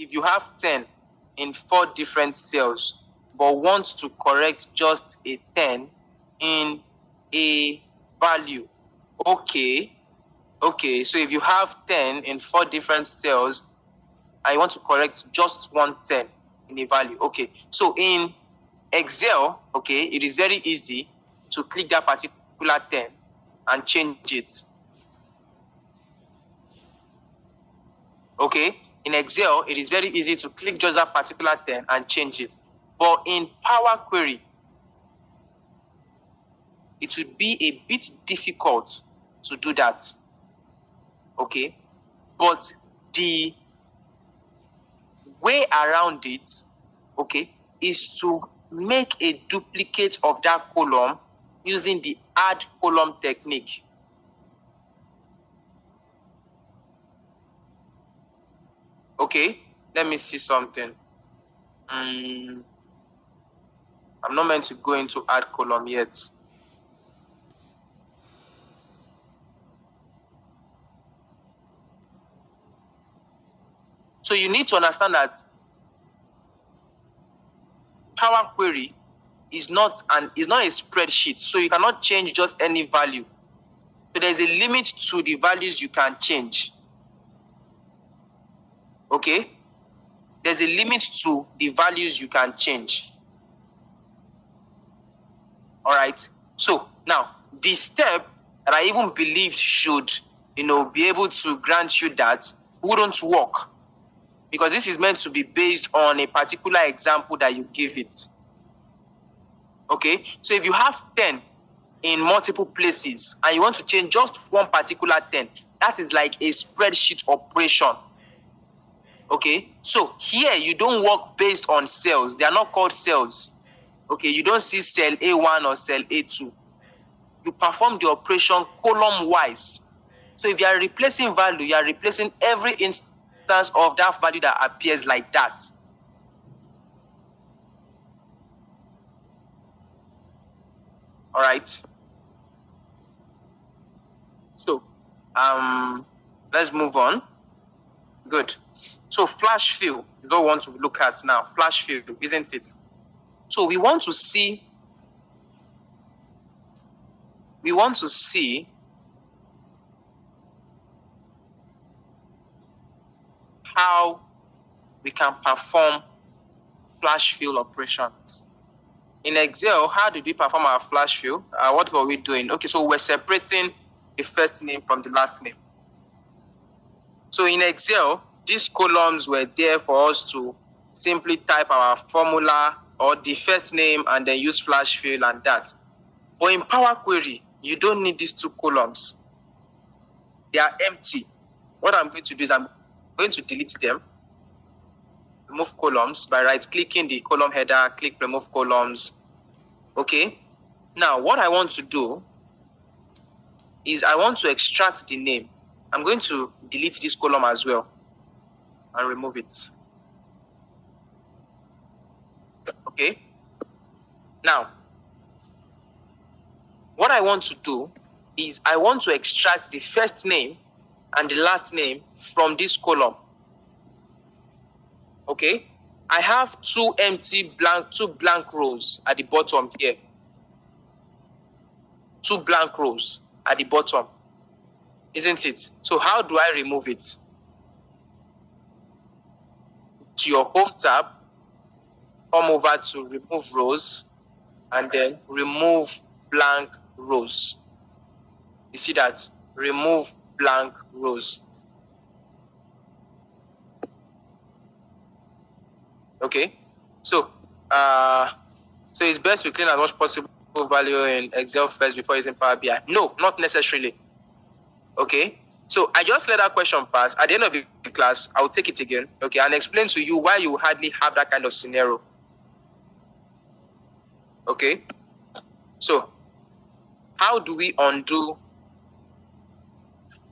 if you have 10 in 4 different cells, but want to correct just a 10 in a value. Okay, so if you have 10 in 4 different cells, I want to correct just one 10 in a value. Okay, so in Excel, okay, it is very easy to click that particular 10 and change it. Okay, in Excel, it is very easy to click just that particular 10 and change it. But in Power Query, it would be a bit difficult to do that. Okay, but the way around it, okay, is to make a duplicate of that column using the add column technique. Okay, let me see something. I'm not meant to go into add column yet. So you need to understand that Power Query is not a spreadsheet, so you cannot change just any value. So there's a limit to the values you can change. Okay, there's a limit to the values you can change. All right. So now the step that I even believed should, be able to grant you that wouldn't work, because this is meant to be based on a particular example that you give it. Okay. So if you have 10 in multiple places and you want to change just one particular 10, that is like a spreadsheet operation. Okay. So here you don't work based on cells. They are not called cells. Okay. You don't see cell A1 or cell A2. You perform the operation column wise. So if you are replacing value, you are replacing every instance of that value that appears like that. All right. So let's move on. Good. So flash fill, you don't want to look at now. Flash fill, isn't it? So we want to see how we can perform flash fill operations. In Excel, how did we perform our flash fill? What were we doing? Okay, so we're separating the first name from the last name. So in Excel, these columns were there for us to simply type our formula or the first name and then use flash fill and that. But in Power Query, you don't need these two columns. They are empty. What I'm going to do is I'm going to delete them. Remove columns by right-clicking the column header, click remove columns. Okay. Now, what I want to do is I want to extract the name. I'm going to delete this column as well and remove it. Okay. Now, what I want to do is I want to extract the first name and the last name from this column. Okay. I have two blank rows at the bottom here. Two blank rows at the bottom, isn't it? So how do I remove it? To your home tab, come over to remove rows and then remove blank rows. You see that? Remove blank rows. Okay. So it's best we clean as much possible value in Excel first before using Power BI. No, not necessarily. Okay. So I just let that question pass. At the end of the class, I'll take it again. Okay, and explain to you why you hardly have that kind of scenario. Okay. So how do we undo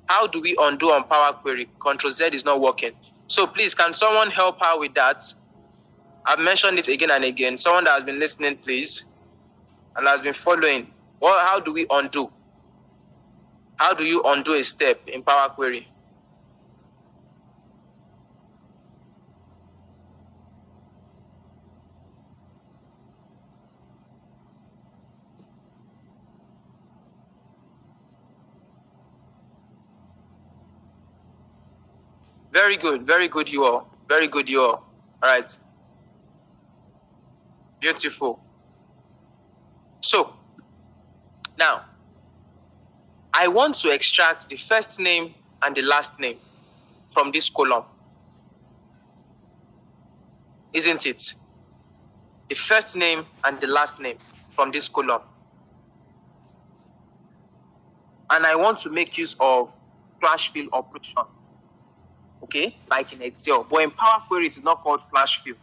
on Power Query? Control Z is not working. So please, can someone help her with that? I've mentioned it again and again. Someone that has been listening, please, and has been following. Well, how do we undo? How do you undo a step in Power Query? Very good, you all. Very good, you all. All right. Beautiful. So, now, I want to extract the first name and the last name from this column. Isn't it? The first name and the last name from this column. And I want to make use of flash fill operation. Okay, like in Excel. But in Power Query, it is not called flash fill.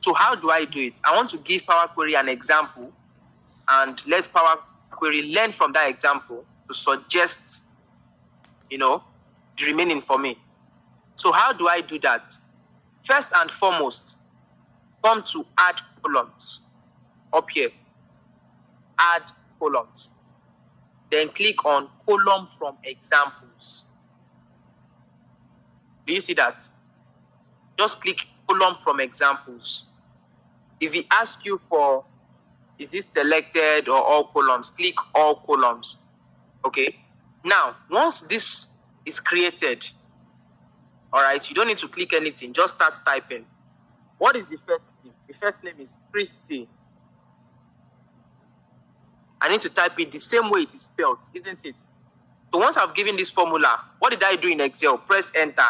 So how do I do it? I want to give Power Query an example and let Power Query learn from that example to suggest, the remaining for me. So how do I do that? First and foremost, come to add columns up here. Add columns. Then click on column from examples. Do you see that? Just click column from examples. If he asks you for, is it selected or all columns, click all columns. Okay. Now, once this is created, all right, you don't need to click anything. Just start typing. What is the first name? The first name is Christy. I need to type it the same way it is spelled, isn't it? So once I've given this formula, what did I do in Excel? Press enter.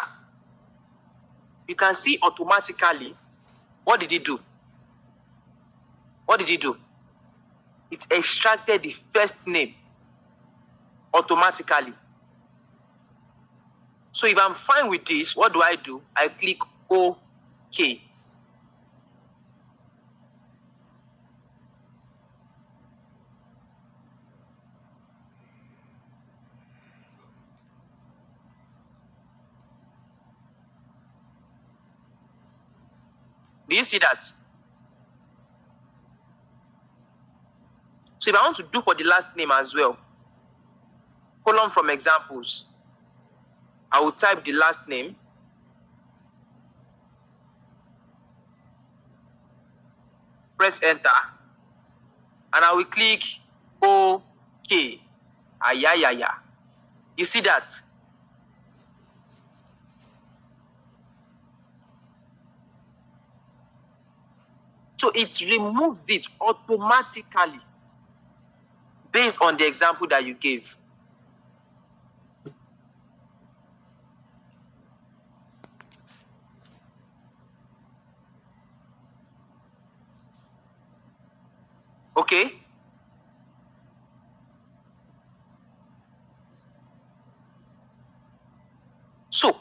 You can see automatically, what did it do? What did it do? It extracted the first name automatically. So if I'm fine with this, what do? I click OK. Do you see that? So if I want to do for the last name as well, column from examples, I will type the last name. Press enter. And I will click OK. Ayayaya. You see that? So it removes it automatically based on the example that you gave. Okay? So,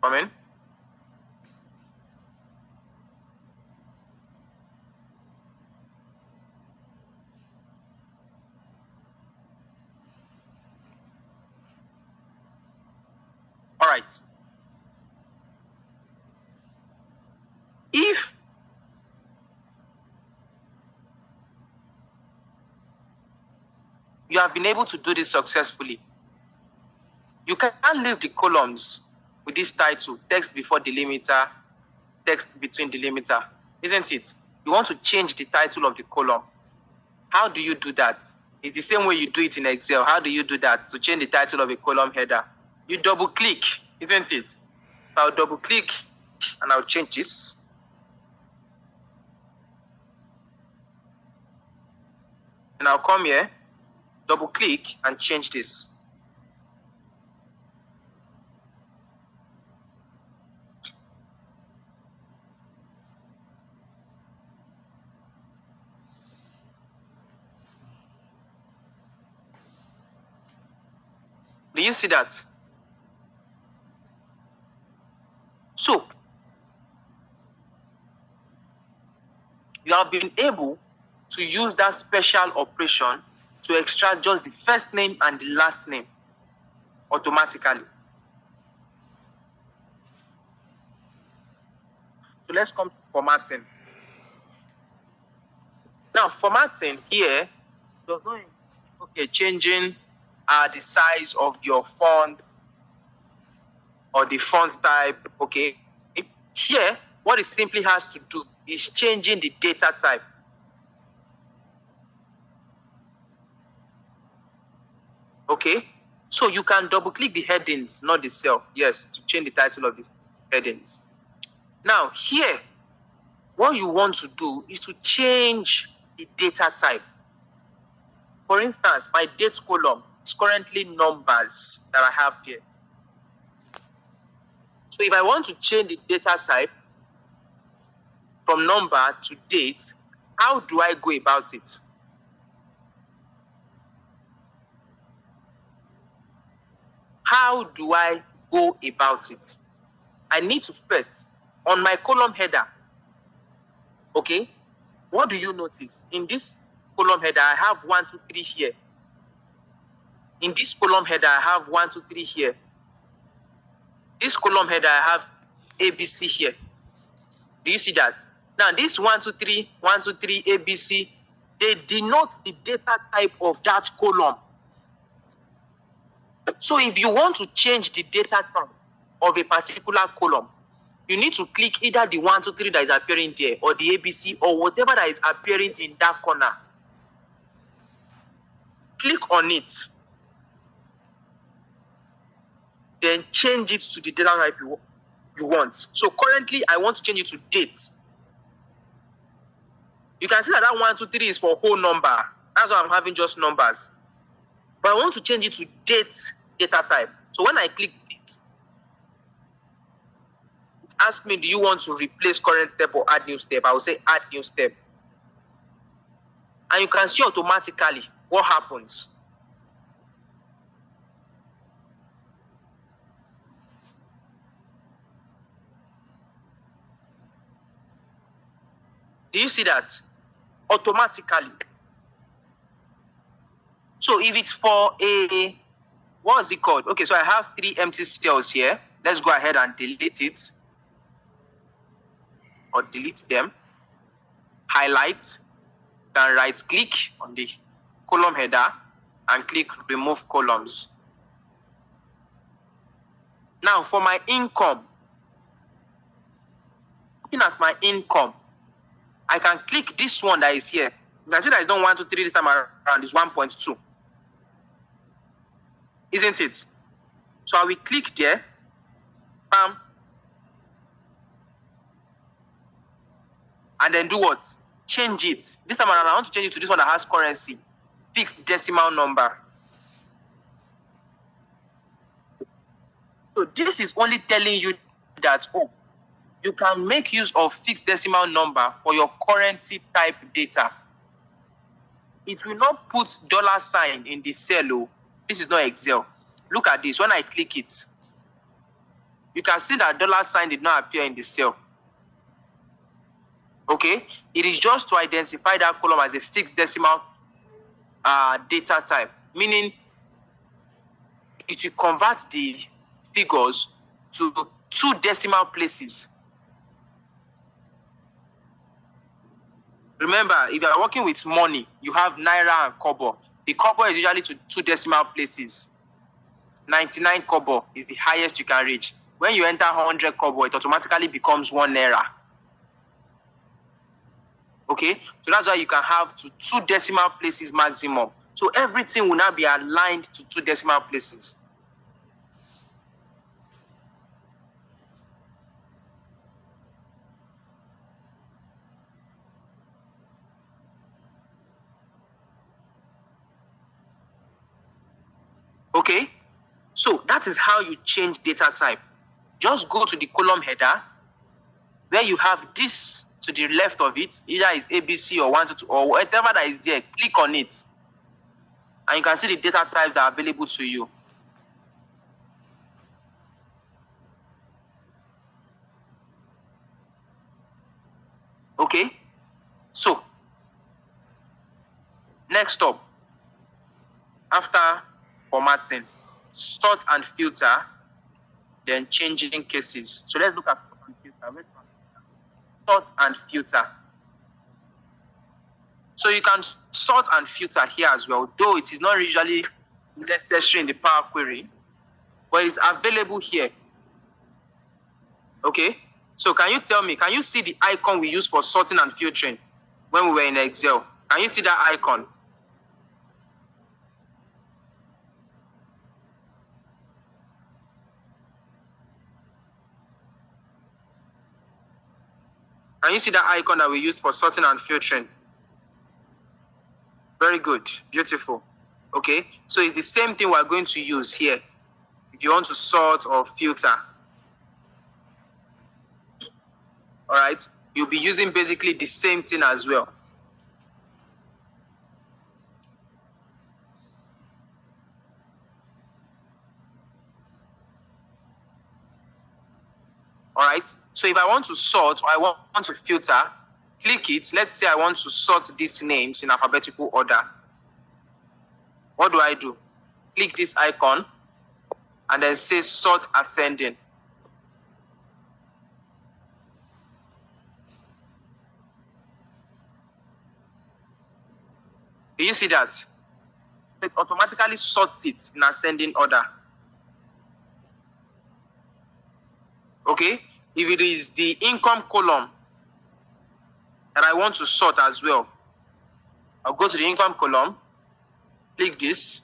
come in. All right. If you have been able to do this successfully, you can leave the columns with this title, text before delimiter, text between delimiter, isn't it? You want to change the title of the column. How do you do that? It's the same way you do it in Excel. How do you do that to change the title of a column header? You double click, isn't it? I'll double click and I'll change this. And I'll come here, double click and change this. Do you see that? So, you have been able to use that special operation to extract just the first name and the last name automatically. So let's come to formatting. Now, formatting here does not include changing the size of your font or the font type. Okay, here what it simply has to do is changing the data type. Okay, so you can double click the headings, not the cell, yes, to change the title of the headings. Now here, what you want to do is to change the data type. For instance, my dates column is currently numbers that I have here. So if I want to change the data type from number to date, how do I go about it? How do I go about it? I need to first, on my column header, okay, what do you notice? In this column header, I have 1, 2, 3 here. In this column header, I have 1, 2, 3 here. This column header, I have ABC here. Do you see that? Now, this 1, 2, 3, 1, 2, 3, ABC, they denote the data type of that column. So if you want to change the data type of a particular column, you need to click either the 1, 2, 3 that is appearing there, or the ABC, or whatever that is appearing in that corner. Click on it. Then change it to the data type you want. So currently, I want to change it to date. You can see that 1, 2, 3 is for whole number. That's why I'm having just numbers. But I want to change it to date data type. So when I click it, it asks me, do you want to replace current step or add new step? I will say add new step. And you can see automatically what happens. Do you see that? Automatically. So if it's for a, what is it called? Okay, so I have 3 empty cells here. Let's go ahead and delete it. Or delete them. Highlight. Then right click on the column header and click remove columns. Now for my income, looking at my income, I can click this one that is here. You can see that it's not 1, 2, 3 this time around, it's 1.2. Isn't it? So I will click there. Bam. And then do what? Change it. This time around, I want to change it to this one that has currency. Fixed decimal number. So this is only telling you that, oh, you can make use of fixed decimal number for your currency type data. It will not put $sign in the cell. Oh, this is not Excel. Look at this. When I click it, you can see that $sign did not appear in the cell. Okay, it is just to identify that column as a fixed decimal data type, meaning it will convert the figures to 2 decimal places. Remember, if you are working with money, you have naira and kobo. The kobo is usually to 2 decimal places. 99 kobo is the highest you can reach. When you enter 100 kobo, it automatically becomes 1 naira. Okay, so that's why you can have to 2 decimal places maximum. So everything will now be aligned to 2 decimal places. Okay, so that is how you change data type. Just go to the column header where you have this to the left of it, either it's ABC or 1, 2, 2, or whatever that is there. Click on it, and you can see the data types that are available to you. Okay, so next up, after formatting, sort and filter, then changing cases. So let's look at sort and filter. Sort and filter. So you can sort and filter here as well, though it is not usually necessary in the Power Query, but it's available here. Okay, So can you tell me, can you see the icon we use for sorting and filtering when we were in Excel? Can you see that icon? Can you see that icon that we use for sorting and filtering? Very good, beautiful. Okay, so it's the same thing we're going to use here if you want to sort or filter. All right, you'll be using basically the same thing as well. All right, so if I want to sort or I want to filter, click it. Let's say I want to sort these names in alphabetical order. What do I do? Click this icon and then say sort ascending. Do you see that? It automatically sorts it in ascending order. Okay, if it is the income column that I want to sort as well, I'll go to the income column, click this,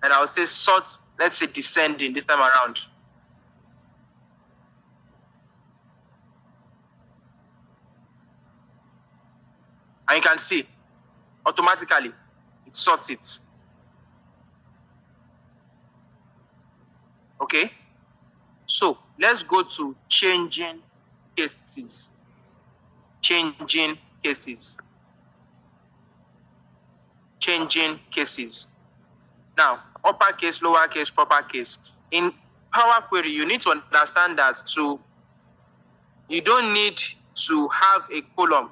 and I'll say sort, let's say descending this time around. And you can see, automatically, it sorts it. Okay, so let's go to changing cases. Changing cases. Changing cases. Now, uppercase, lowercase, propercase. In Power Query, you need to understand that you don't need to have a column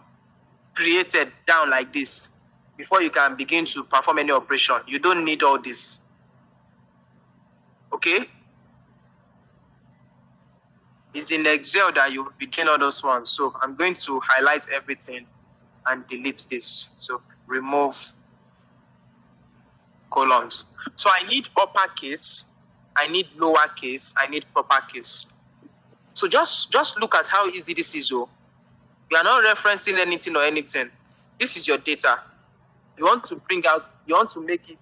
created down like this before you can begin to perform any operation. You don't need all this. Okay? It's in Excel that you begin all those ones. So I'm going to highlight everything and delete this. So remove columns. So I need uppercase, I need lowercase, I need propercase. So just look at how easy this is. You are not referencing anything or anything. This is your data. You want to bring out, you want to make it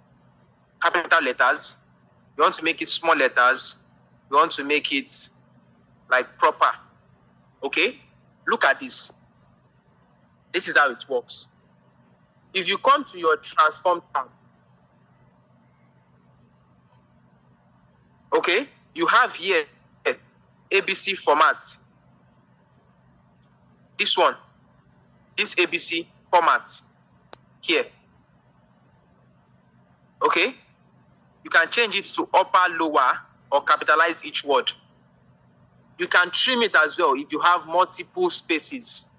capital letters, you want to make it small letters, you want to make it like proper. Okay? Look at this. This is how it works. If you come to your transform tab, okay, you have here ABC format. This one, this ABC format here. Okay, you can change it to upper, lower, or capitalize each word. You can trim it as well if you have multiple spaces.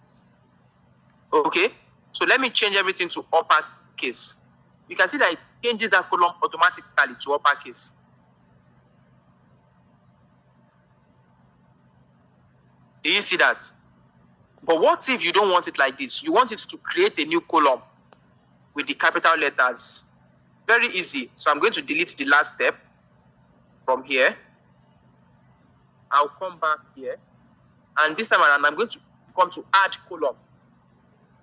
Okay, so let me change everything to uppercase. You can see that it changes that column automatically to uppercase. Do you see that? But what if you don't want it like this? You want it to create a new column with the capital letters. Very easy. So I'm going to delete the last step from here. I'll come back here. And this time around, I'm going to come to add column.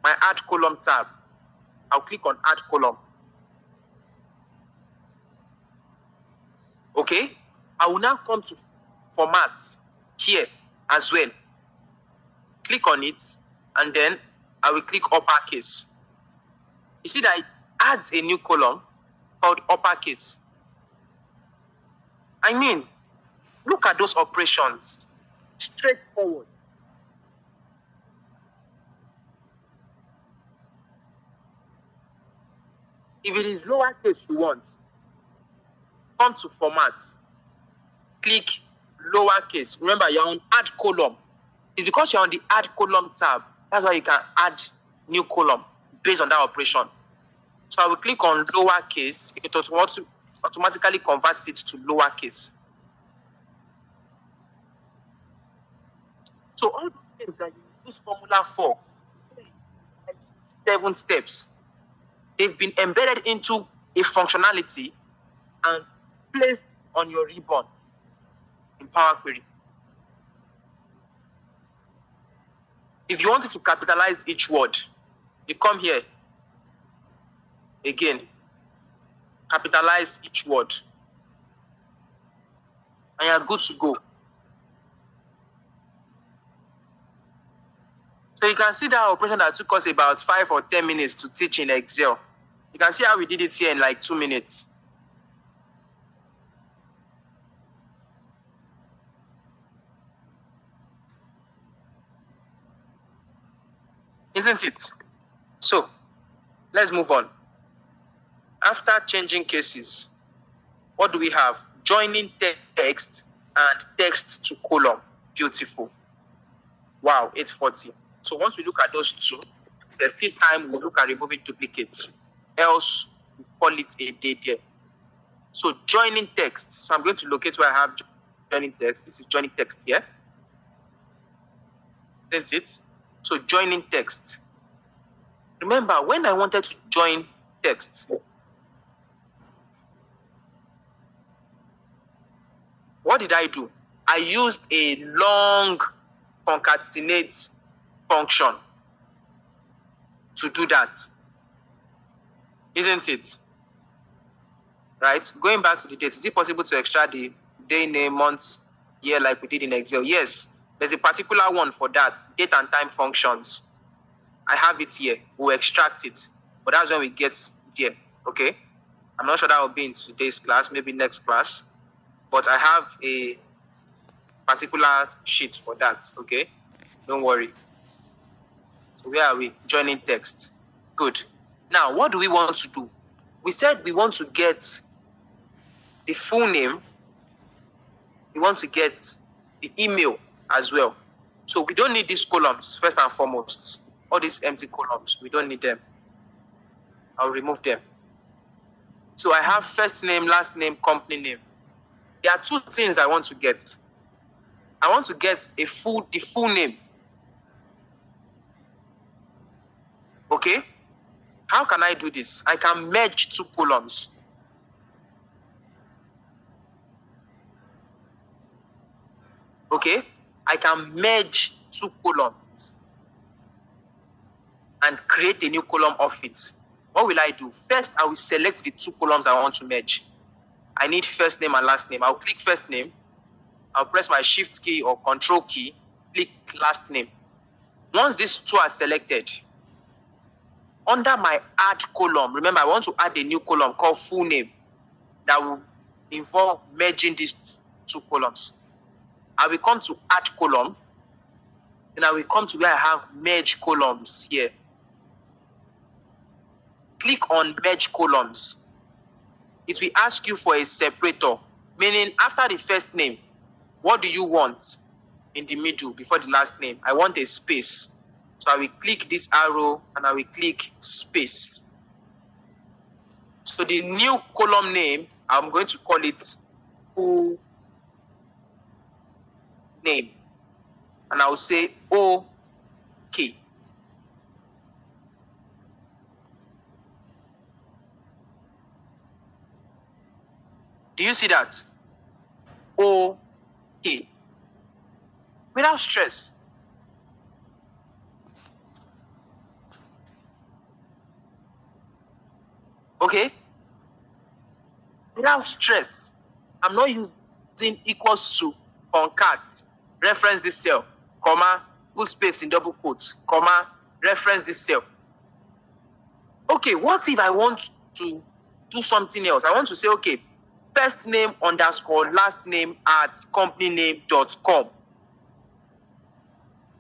My add column tab. I'll click on add column. Okay. I will now come to format here as well. Click on it, and then I will click uppercase. You see that it adds a new column called uppercase. I mean, look at those operations. Straightforward. If it is lowercase you want, come to format, click lowercase. Remember, you're on add column. It's because you're on the add column tab. That's why you can add new column based on that operation. So I will click on lowercase. It automatically converts it to lowercase. So all the things that you use formula for, 7 steps, they've been embedded into a functionality and placed on your ribbon in Power Query. If you wanted to capitalize each word, you come here. Again, capitalize each word. And you're good to go. So you can see that operation that took us about 5 or 10 minutes to teach in Excel. You can see how we did it here in like 2 minutes. Isn't it? So let's move on. After changing cases, what do we have? Joining text and text to column. Beautiful. Wow, 840. So once we look at those two, there's still time we'll look at removing duplicates. Else, we call it a day there. So joining text. So I'm going to locate where I have joining text. This is joining text here. Isn't it? So joining text. Remember, when I wanted to join text, what did I do? I used a long concatenate function to do that. Isn't it? Right? Going back to the date, is it possible to extract the day, name, month, year like we did in Excel? Yes. There's a particular one for that, date and time functions. I have it here. We'll extract it. But that's when we get there. Okay? I'm not sure that will be in today's class, maybe next class. But I have a particular sheet for that. Okay? Don't worry. So where are we? Joining text. Good. Now, what do we want to do? We said we want to get the full name. We want to get the email as well. So we don't need these columns, first and foremost. All these empty columns, we don't need them. I'll remove them. So I have first name, last name, company name. There are two things I want to get. I want to get the full name. Okay? How can I do this? I can merge two columns. Okay? I can merge two columns and create a new column of it. What will I do? First, I will select the two columns I want to merge. I need first name and last name. I'll click first name. I'll press my shift key or control key, click last name. Once these two are selected, under my add column, remember I want to add a new column called full name that will involve merging these two columns. I will come to add column, and I will come to where I have merge columns here. Click on merge columns. It will ask you for a separator, meaning after the first name, what do you want in the middle before the last name? I want a space. So I will click this arrow and I will click space. So the new column name, I'm going to call it full name. And I will say OK. Do you see that? OK. Without stress. Okay? Without stress. I'm not using equals to, concat, reference this cell, comma, put space in double quotes, comma, reference this cell. Okay, what if I want to do something else? I want to say, okay, first name underscore last name at companyname.com.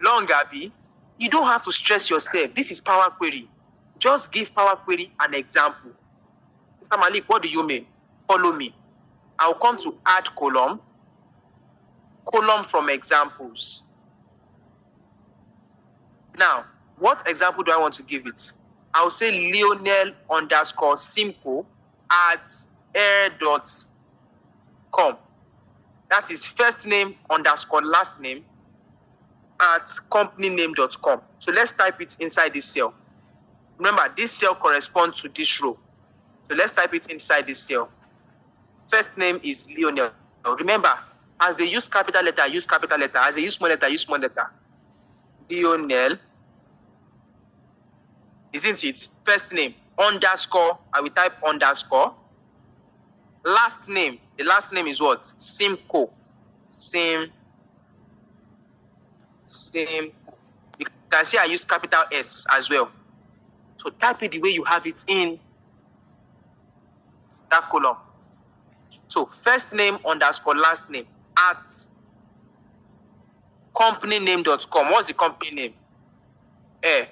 Long, Abby, you don't have to stress yourself. This is Power Query. Just give Power Query an example. Mr. Malik, what do you mean? Follow me. I'll come to add column from examples. Now, what example do I want to give it? I'll say Lionel underscore simple at air.com. That is first name underscore last name at companyname.com. So let's type it inside this cell. Remember, this cell corresponds to this row. So let's type it inside this cell. First name is Lionel. Remember, as they use capital letter, use capital letter. As they use small letter, use small letter. Lionel, isn't it? First name, underscore, I will type underscore. Last name, the last name is what? Simco. Sim. You can see I use capital S as well. So type it the way you have it in that column. So first name underscore last name at companyname.com. What's the company name?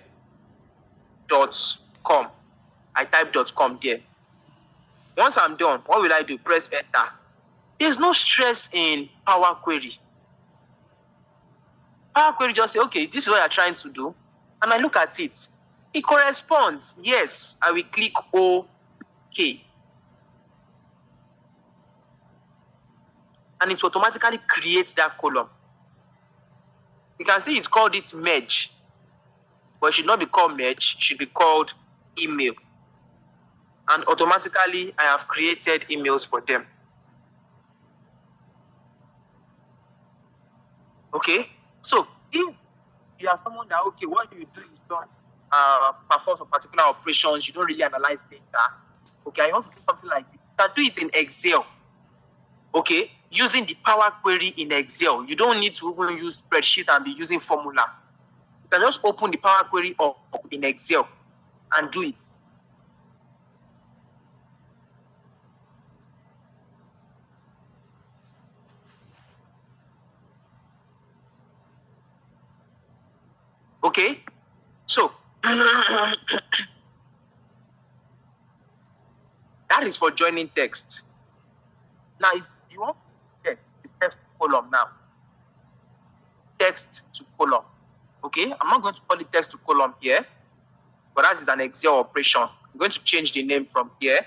.com. I type .com there. Once I'm done, what will I do? Press enter. There's no stress in Power Query. Power Query just say, okay, this is what you're trying to do. And I look at it. It corresponds. Yes, I will click OK. And it automatically creates that column. You can see it's called it merge. But it should not be called merge. It should be called email. And automatically, I have created emails for them. Okay? So, if you are someone that, okay, what you do is not perform some particular operations, you don't really analyze data. Okay, I want to do something like this. You can do it in Excel. Okay, using the Power Query in Excel. You don't need to even use spreadsheet and be using formula. You can just open the Power Query up in Excel and do it. Okay, so that is for joining text. Now, if you want text, it's text column now. Text to column. Okay, I'm not going to call it text to column here, but that is an Excel operation. I'm going to change the name from here.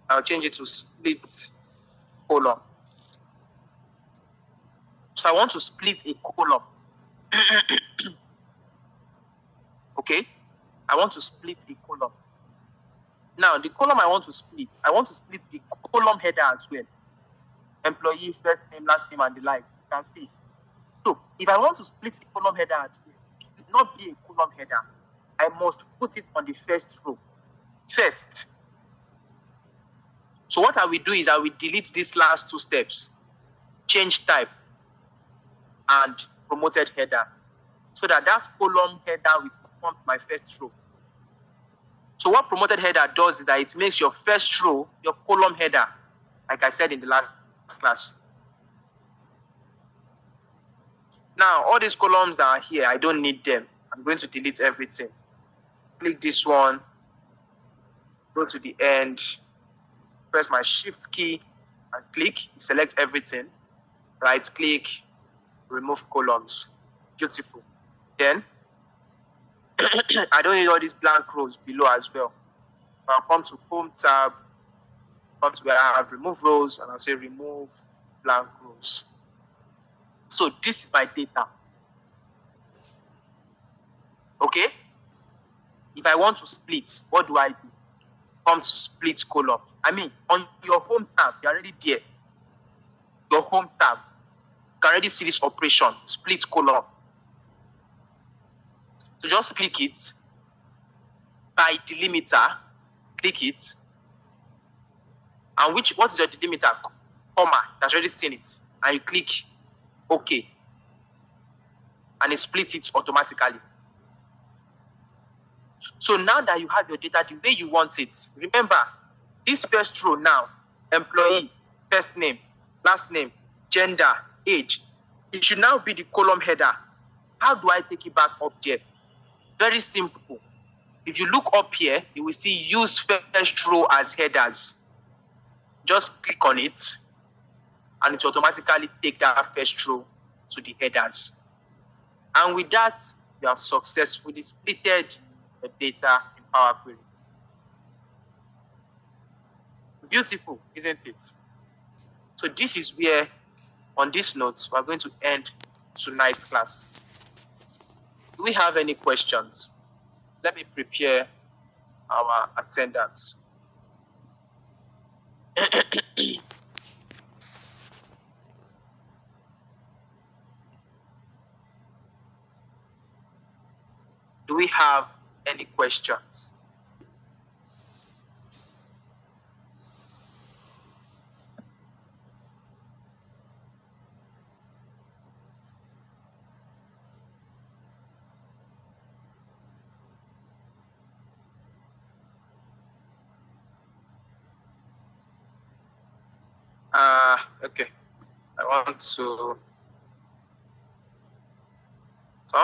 I'll change it to split column. So I want to split a column. Okay, I want to split a column. Now, the column I want to split the column header as well. Employee, first name, last name, and the likes. You can see. So, if I want to split the column header as well, it should not be a column header. I must put it on the first row. First. So what I will do is I will delete these last two steps. Change type and promoted header. So that column header will come to my first row. So what promoted header does is that it makes your first row your column header, like I said in the last class. Now, all these columns that are here, I don't need them. I'm going to delete everything. Click this one, go to the end, press my shift key and click, select everything. Right click, remove columns. Beautiful. Then, I don't need all these blank rows below as well. I'll come to Home tab, come to where I have remove rows, and I'll say remove blank rows. So this is my data. Okay? If I want to split, what do I do? Come to split column. I mean, on your Home tab, you're already there. Your Home tab, you can already see this operation, split column. So just click it. By delimiter, click it. And what is your delimiter? Comma, that's already seen it. And you click OK. And it splits it automatically. So now that you have your data the way you want it, remember, this first row now, employee, first name, last name, gender, age, it should now be the column header. How do I take it back up there? Very simple. If you look up here, you will see use first row as headers. Just click on it, and it will automatically take that first row to the headers. And with that, you have successfully splitted the data in Power Query. Beautiful, isn't it? So this is where, on this note, we're going to end tonight's class. Do we have any questions? Let me prepare our attendance. we have any questions? Okay. I want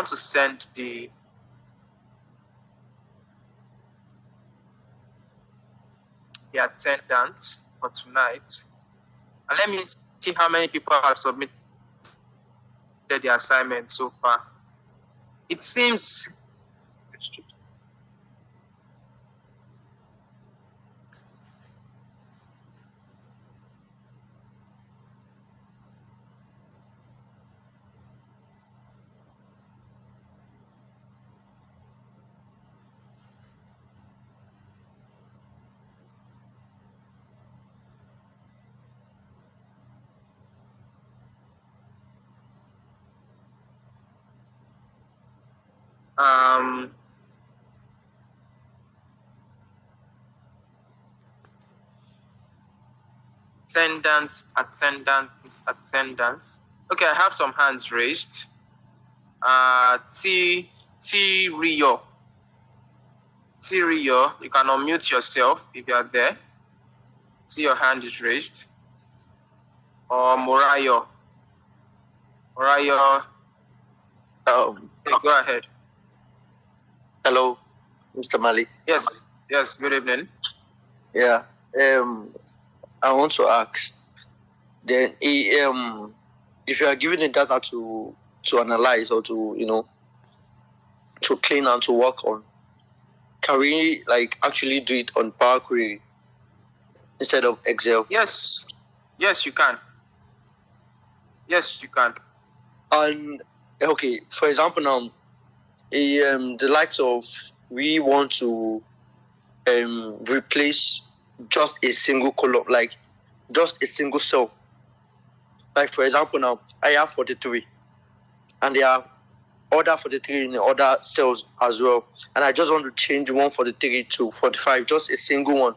to send the attendance for tonight. And let me see how many people have submitted the assignment so far. It seems attendance. Okay, I have some hands raised. T Rio, you can unmute yourself if you are there. See, your hand is raised. Or Morayo. Okay, go ahead. Hello, Mr. Malik. Yes, good evening. Yeah, I want to ask, then, if you are given the data to analyze or to clean and to work on, can we actually do it on Power Query instead of Excel? Yes, you can. Yes, you can. And okay, for example, now, the likes of, we want to replace just a single column, like just a single cell. Like, for example, now I have 43, and there are other 43 in the other cells as well, and I just want to change 143 to 45, just a single one.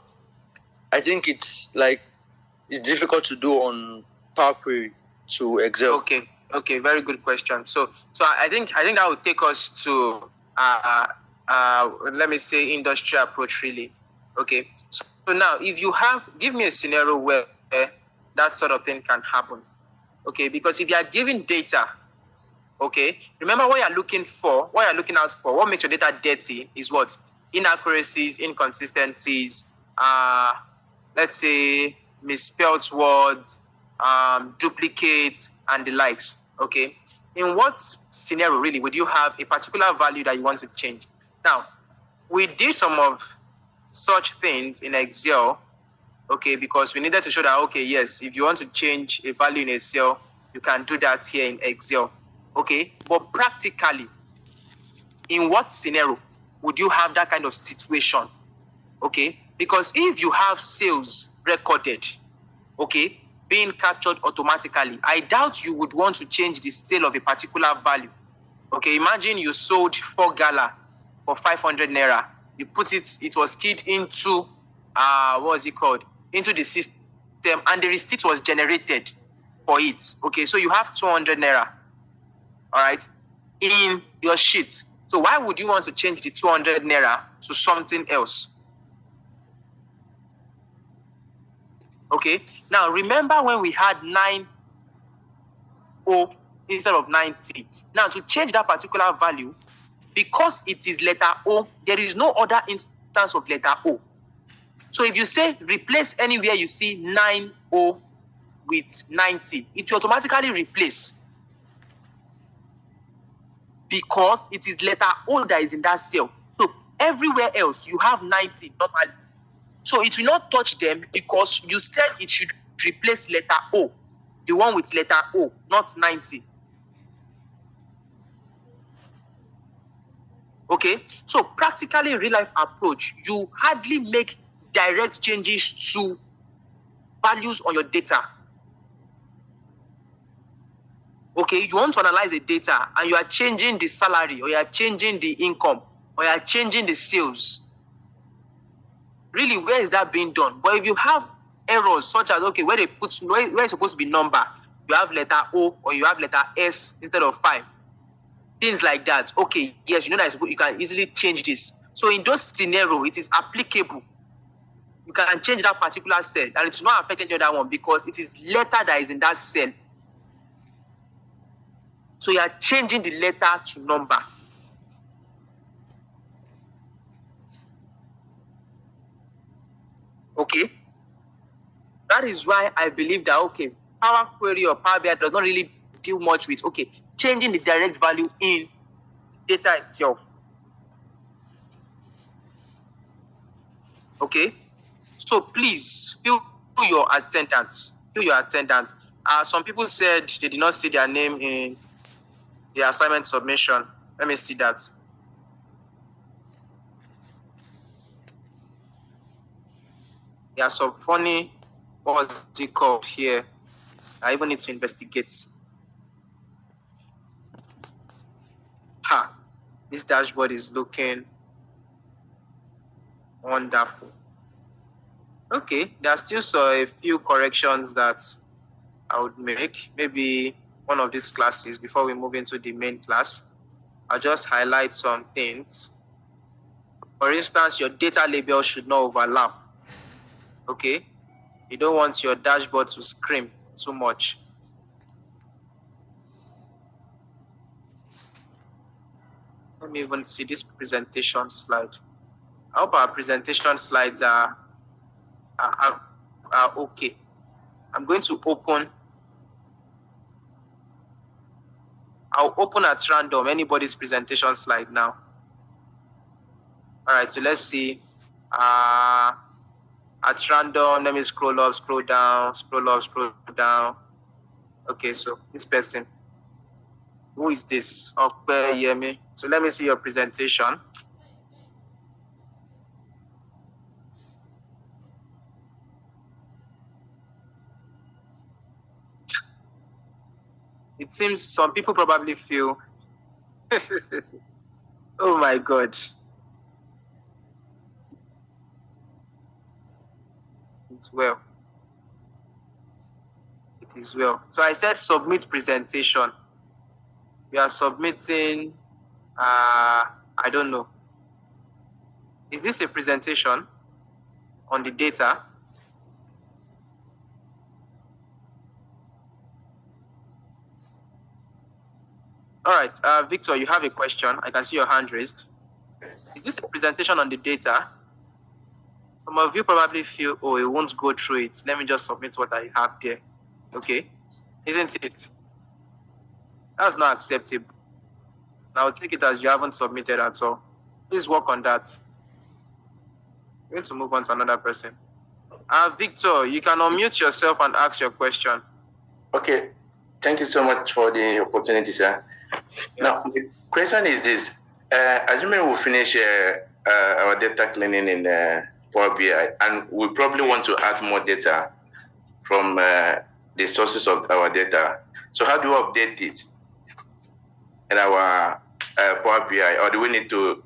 I think it's difficult to do on Power Query to Excel. Okay, very good question. So I think that would take us to let me say industry approach, really. Okay. So now, if you give me a scenario where that sort of thing can happen. Okay, because if you are giving data, okay, remember what you're looking for, what you're looking out for, what makes your data dirty is what? Inaccuracies, inconsistencies, let's say misspelled words, duplicates, and the likes. Okay. In what scenario really would you have a particular value that you want to change? Now, we did some of such things in Excel, okay, because we needed to show that, okay, yes, if you want to change a value in a cell, you can do that here in Excel. Okay, but practically, in what scenario would you have that kind of situation? Okay, because if you have sales recorded, okay, being captured automatically, I doubt you would want to change the sale of a particular value. Okay, imagine you sold 4 gala for 500 naira. You put it was keyed into what was it called? Into the system, and the receipt was generated for it. Okay, so you have 200 naira. All right, in your sheet. So why would you want to change the 200 naira to something else? Okay, now remember when we had 90 instead of 90. Now to change that particular value, because it is letter O, there is no other instance of letter O. So if you say replace anywhere you see 90 with 90, it will automatically replace, because it is letter O that is in that cell. So everywhere else you have 90 normally. So it will not touch them, because you said it should replace letter O, the one with letter O, not 90. Okay, so practically in real life approach, you hardly make direct changes to values on your data. Okay, you want to analyze the data and you are changing the salary or you are changing the income or you are changing the sales. Really, where is that being done? But if you have errors such as, okay, where it's supposed to be number, you have letter O or you have letter S instead of 5. Things like that. Okay, yes, you know that you can easily change this. So in those scenarios, it is applicable. You can change that particular cell and it's not affecting the other one because it is letter that is in that cell. So you are changing the letter to number. Okay. That is why I believe that, okay, Power Query or Power BI does not really deal much with, okay, changing the direct value in data itself. Okay. So please fill your attendance. Fill your attendance. Some people said they did not see their name in the assignment submission. Let me see that. There are some funny, what's it called here? I even need to investigate. This dashboard is looking wonderful. Okay, there are still a few corrections that I would make. Maybe one of these classes before we move into the main class. I'll just highlight some things. For instance, your data label should not overlap. Okay, you don't want your dashboard to scream too much. Let me even see this presentation slide. I hope our presentation slides are okay. I'm going to I'll open at random anybody's presentation slide now. All right, so let's see. At random, let me scroll up, scroll down, scroll up, scroll down. Okay, so this person. Who is this? Okay, Yemi. So let me see your presentation. It seems some people probably feel, oh my God. It's well. It is well. So I said submit presentation. We are submitting, I don't know. Is this a presentation on the data? All right, Victor, you have a question. I can see your hand raised. Is this a presentation on the data? Some of you probably feel, oh, it won't go through it. Let me just submit what I have there. Okay, isn't it? That's not acceptable. Now take it as you haven't submitted at all. Please work on that. We're going to move on to another person. Victor, you can unmute yourself and ask your question. Okay, thank you so much for the opportunity, sir. Yeah. Now, the question is this. Assuming we finish our data cleaning in Power BI, and we probably want to add more data from the sources of our data. So how do we update it in our Power BI, or do we need to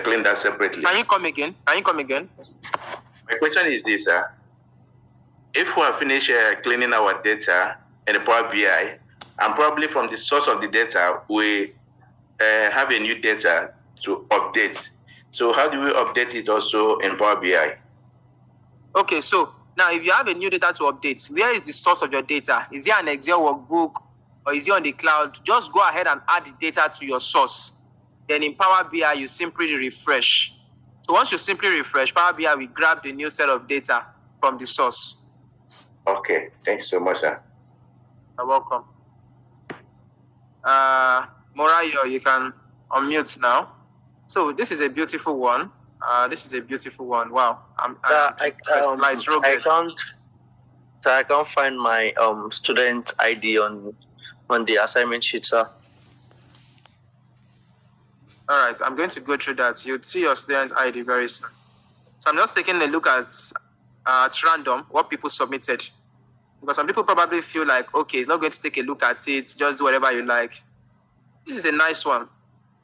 clean that separately? Can you come again? My question is this, sir. If we are finished cleaning our data in the Power BI, and probably from the source of the data, we have a new data to update. So how do we update it also in Power BI? Okay, so now if you have a new data to update, where is the source of your data? Is it an Excel workbook or is it on the cloud? Just go ahead and add the data to your source. Then in Power BI, you simply refresh. So once you simply refresh, Power BI will grab the new set of data from the source. Okay, thanks so much, sir. You're welcome. Morayo, you can unmute now. So this is a beautiful one. Wow. I can't find my student ID on the assignment sheet, sir. All right, I'm going to go through that. You'll see your student ID very soon. So I'm just taking a look at random what people submitted. Because some people probably feel like, okay, it's not going to take a look at it, just do whatever you like. This is a nice one.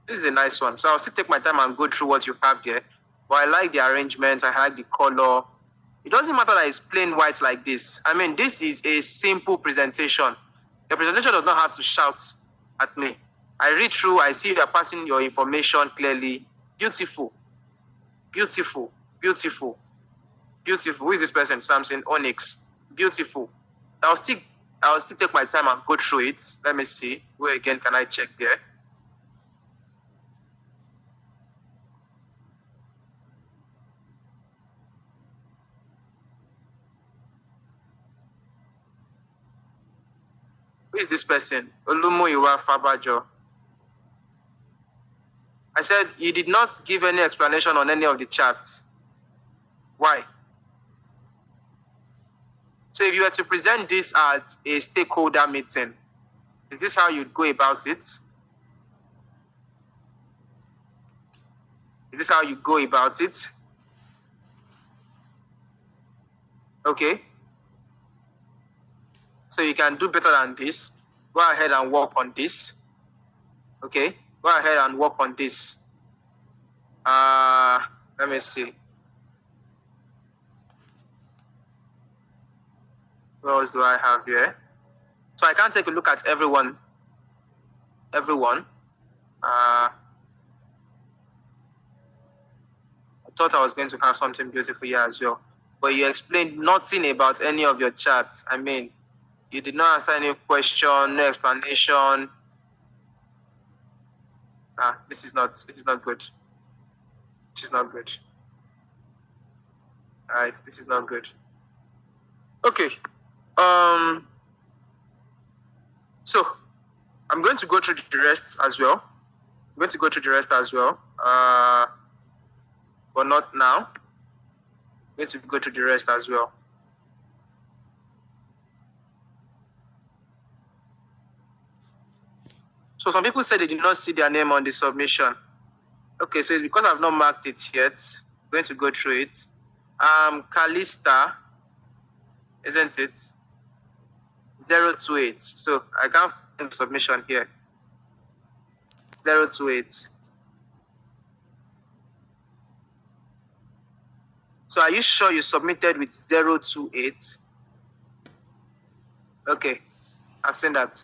This is a nice one. So I'll still take my time and go through what you have there. But I like the arrangement. I like the color. It doesn't matter that it's plain white like this. I mean, this is a simple presentation. Your presentation does not have to shout at me. I read through. I see you are passing your information clearly. Beautiful. Beautiful. Beautiful. Beautiful. Who is this person? Samson Onyx. Beautiful. I'll still take my time and go through it. Let me see. Where again can I check there? Who is this person? Olumoyiwa Fabajo. I said you did not give any explanation on any of the charts. Why? So if you were to present this at a stakeholder meeting, is this how you'd go about it? Is this how you go about it? Okay. So you can do better than this. Go ahead and work on this. Okay. Go ahead and work on this. Let me see. What else do I have here? So I can take a look at everyone. Everyone. I thought I was going to have something beautiful here as well. But you explained nothing about any of your charts. I mean, you did not answer any question, no explanation. This is not good. This is not good. Alright, this is not good. Okay. So I'm going to go through the rest as well. But not now. I'm going to go through the rest as well. So some people said they did not see their name on the submission. Okay, so it's because I've not marked it yet. I'm going to go through it. Kalista, isn't it? 028. So I can't find the submission here. 028. So are you sure you submitted with 028? Okay, I've seen that.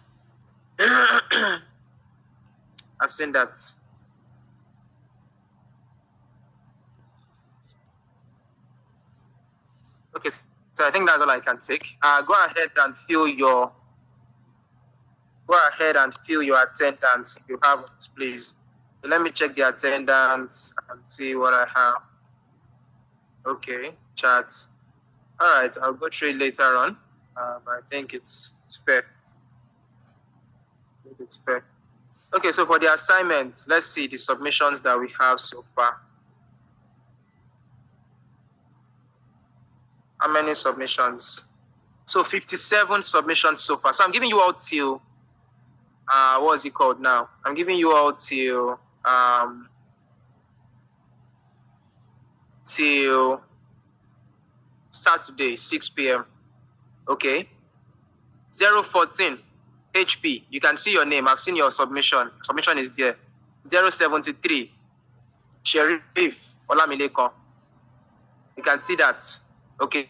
I've seen that. Okay, so I think that's all I can take. Go ahead and fill your attendance if you have it, please. So let me check the attendance and see what I have. Okay, chat. All right, I'll go through it later on. I think it's fair. I think it's fair. Okay, so for the assignments, let's see the submissions that we have so far. How many submissions? So 57 submissions so far. So I'm giving you all till, what is it called now? I'm giving you all till Saturday, 6 p.m. Okay. 014 HP. You can see your name. I've seen your submission. Submission is there. 073 Sheriff Olamileko. You can see that. Okay.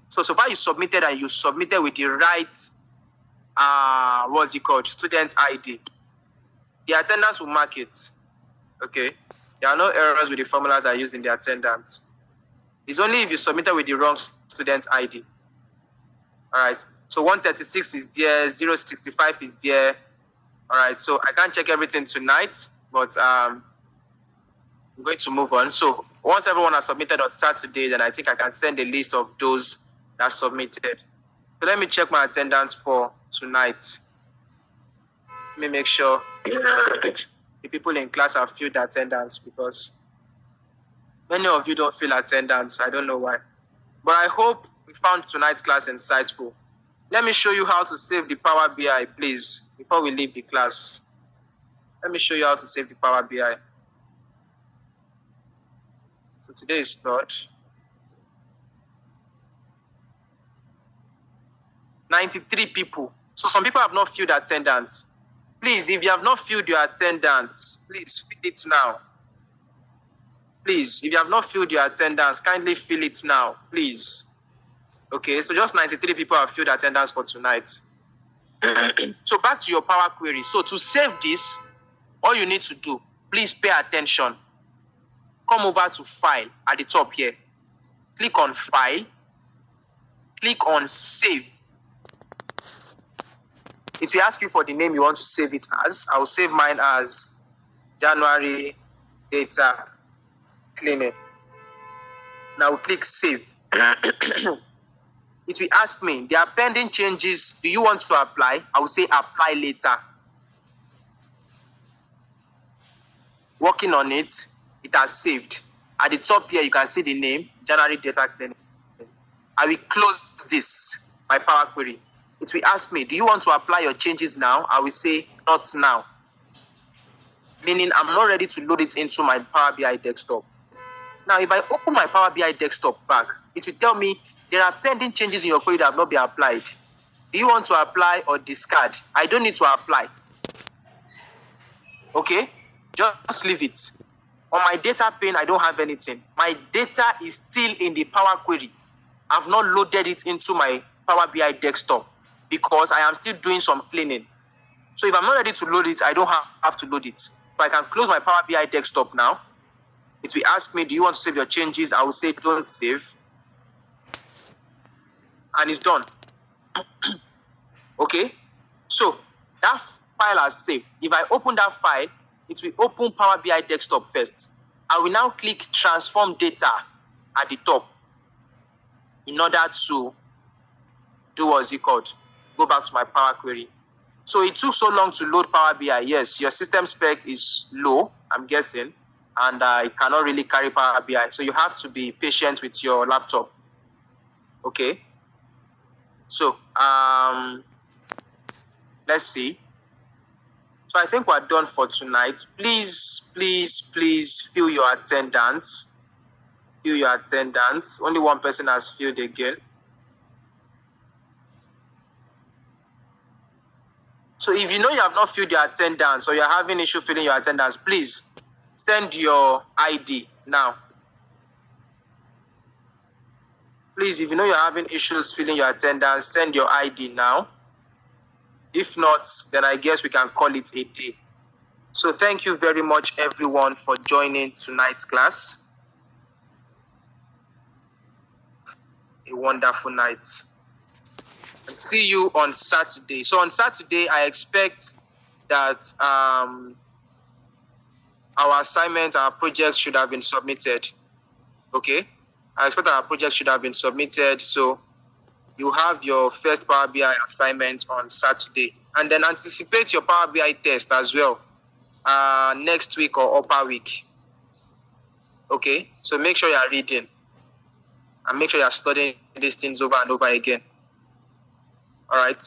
So far you submitted and you submitted with the right what's it called? Student ID. The attendance will mark it. Okay. There are no errors with the formulas I use in the attendance. It's only if you submitted with the wrong student ID. Alright. So 136 is there, 065 is there. Alright, so I can't check everything tonight, but I'm going to move on. So once everyone has submitted on Saturday, then I think I can send a list of those that submitted. So let me check my attendance for tonight. Let me make sure the people in class have filled attendance, because many of you don't fill attendance. I don't know why. But I hope we found tonight's class insightful. Let me show you how to save the Power BI, please, before we leave the class. Let me show you how to save the Power BI. So today is third. 93 people. So some people have not filled attendance. Please, if you have not filled your attendance, please fill it now. Please, if you have not filled your attendance, kindly fill it now, please. Okay, so just 93 people have filled attendance for tonight. So back to your Power Query. So to save this, all you need to do, please pay attention. Come over to File at the top here. Click on File. Click on Save. It will ask you for the name you want to save it as. I will save mine as January Data Cleaning. Now click Save. It will ask me, there are pending changes. Do you want to apply? I will say apply later. Working on it, it has saved. At the top here, you can see the name, January Data Cleaning. I will close this, my Power Query. It will ask me, do you want to apply your changes now? I will say not now. Meaning I'm not ready to load it into my Power BI desktop. Now, if I open my Power BI desktop back, it will tell me there are pending changes in your query that have not been applied. Do you want to apply or discard? I don't need to apply. Okay? Just leave it. On my data pane, I don't have anything. My data is still in the Power Query. I've not loaded it into my Power BI desktop because I am still doing some cleaning. So if I'm not ready to load it, I don't have to load it. So I can close my Power BI desktop now. It will ask me, do you want to save your changes? I will say don't save. And it's done. Okay? So that file has saved. If I open that file, it will open Power BI desktop first. I will now click transform data at the top in order to do what's it called? Go back to my Power Query. So it took so long to load Power BI. Yes, your system spec is low, I'm guessing, and it cannot really carry Power BI. So you have to be patient with your laptop. Okay. So let's see. So I think we're done for tonight. Please fill your attendance. Fill your attendance. Only one person has filled again. So if you know you have not filled your attendance or you're having issue filling your attendance, please send your ID now. Please, if you know you're having issues filling your attendance, send your ID now. If not, then I guess we can call it a day. So thank you very much, everyone, for joining tonight's class. A wonderful night. And see you on Saturday. So on Saturday, I expect that our assignment, our projects should have been submitted. Okay? I expect our projects should have been submitted. So you have your first Power BI assignment on Saturday. And then anticipate your Power BI test as well next week or upper week. Okay? So make sure you're reading. And make sure you're studying these things over and over again. All right?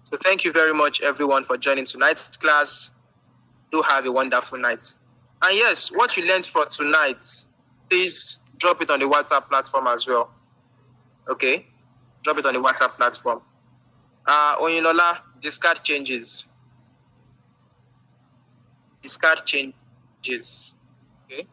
So thank you very much, everyone, for joining tonight's class. Do have a wonderful night. And yes, what you learned for tonight, please drop it on the WhatsApp platform as well. Okay? Drop it on the WhatsApp platform. Oyinola, discard changes. Discard changes. Okay?